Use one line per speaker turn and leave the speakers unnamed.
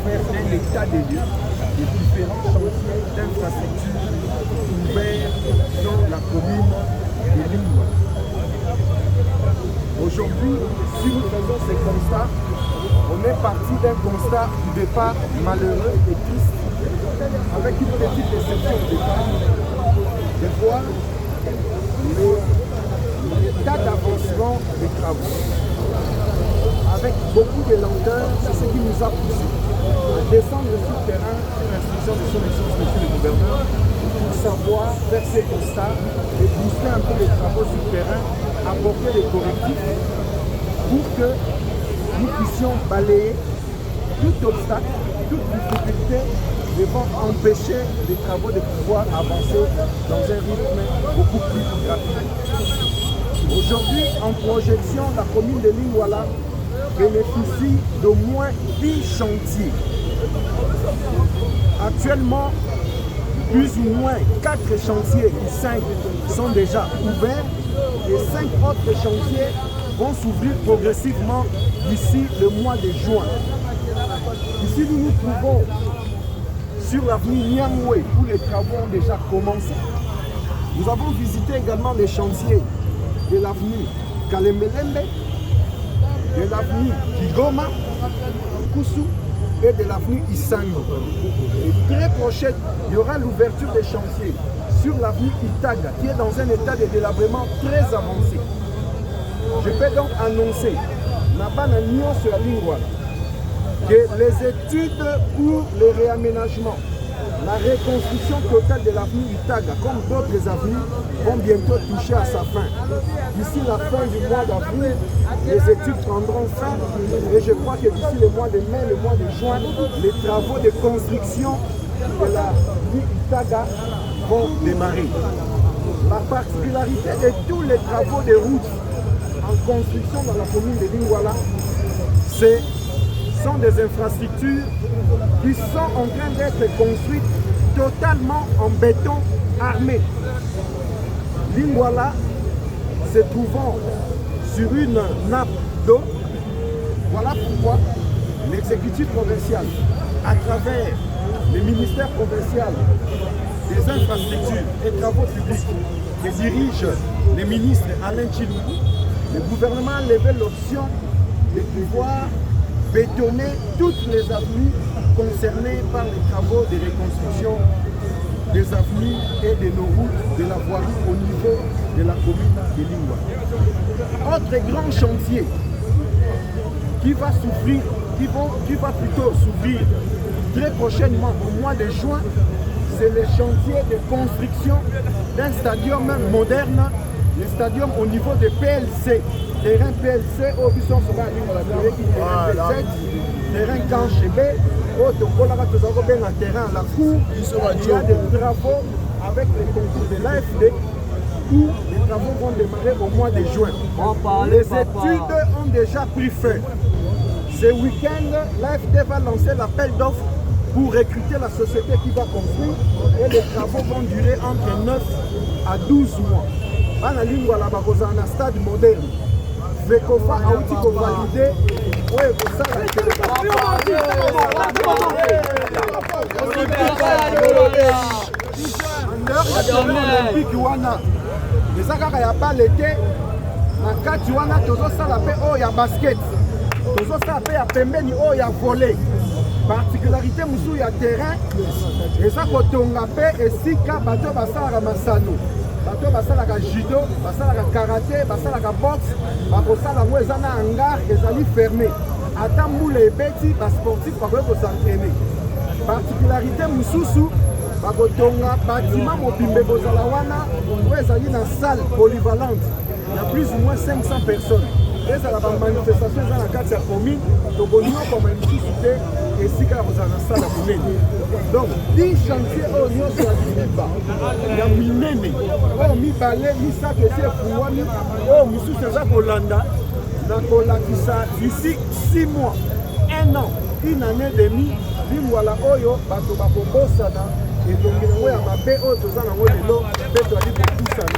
faire un état des lieux des différents chantiers d'infrastructures ouverts dans la commune de Lingwa. Aujourd'hui, si nous faisons ces constats, on est parti d'un constat du départ malheureux et triste, avec une petite déception au départ, de voir l'état d'avancement des travaux. Avec beaucoup de lenteur, c'est ce qui nous a poussé à descendre sur le terrain sur l'instruction de son excellence, monsieur le gouverneur, pour savoir faire ces constats et booster un peu les travaux sur le terrain, apporter des correctifs pour que nous puissions balayer tout obstacle, toute difficulté devant empêcher les travaux de pouvoir avancer dans un rythme beaucoup plus rapide. Aujourd'hui, en projection, la commune de Lingwala bénéficie d'au moins 10 chantiers. Actuellement, plus ou moins 4 chantiers et 5 sont déjà ouverts et 5 autres chantiers vont s'ouvrir progressivement d'ici le mois de juin. Ici, nous nous trouvons sur l'avenue Nyangwe où les travaux ont déjà commencé. Nous avons visité également les chantiers de l'avenue Kalemelembe, de l'avenue Kigoma, Kusu et de l'avenue Isango. Et très prochaine, il y aura l'ouverture des chantiers sur l'avenue Itaga qui est dans un état de délabrement très avancé. Je peux donc annoncer, sur la ligne, que les études pour le réaménagement, la reconstruction totale de l'avenue Itaga, comme d'autres avenues, vont bientôt toucher à sa fin. D'ici la fin du mois d'avril, les études prendront fin et je crois que d'ici le mois de mai, le mois de juin, les travaux de construction de l'avenue Itaga vont démarrer. La particularité de tous les travaux de route en construction dans la commune de Lingwala, sont des infrastructures qui sont en train d'être construites totalement en béton armé. Lingwala se trouvant sur une nappe d'eau, voilà pourquoi l'exécutif provincial, à travers le ministère provincial des infrastructures et travaux publics que dirige le ministre Alain Chiloubou, le gouvernement a levé l'option de pouvoir bétonner toutes les avenues concernées par les travaux de reconstruction des avenues et de nos routes de la voirie au niveau de la commune de Lingwa. Autre grand chantier qui va plutôt s'ouvrir très prochainement au mois de juin, c'est le chantier de construction d'un stadium moderne, le stadium au niveau de PLC. Terrain PLC, au Bisson sera terrain Kanchebe, au Tokolaka, un terrain à la cour. Il y a des travaux avec les concours de l'AFD où les travaux vont démarrer au mois de juin. Les études ont déjà pris fin. Ce week-end, l'AFD va lancer l'appel d'offres pour recruter la société qui va construire et les travaux vont durer entre 9 à 12 mois. Dans la ligne, voilà, un stade moderne. Vekofa a outil pour valider. Oui, pour ça, olympique wana eza kaka ya bale te na kati wana tozosala mpe oyo ya basket tozosala mpe ya pembeni oyo ya volley. Particularité mosusu ya terrain eza kotonga mpe esika bato basalaka masano, bato basalaka judo, basalaka karate, basalaka boxe, bakosala yango eza na hangar ezali fermé. Ata mbula ebeti basportif bakoki kosentraîne. Particularité mosusu bakotonga bâtiment mobimbe kozala wana oyo ezali na salle polyvalente ya plus ou moins 500 personnes. ezala ba manifestation eza na kati ya commune tokoyokoma lisusu te esika ya kozala na sala monene. Donc 10 chantier oyo nyonso ya liba ya minene oyo mibale misato esi efungwami oyo mosusu eza kolanda na kolakisa d'ici 6 mois 1 an une année et demie Lingwala oyo bato bakobosana elongi nango ya mabe oyo toza nango lelo mpe toali kopusana.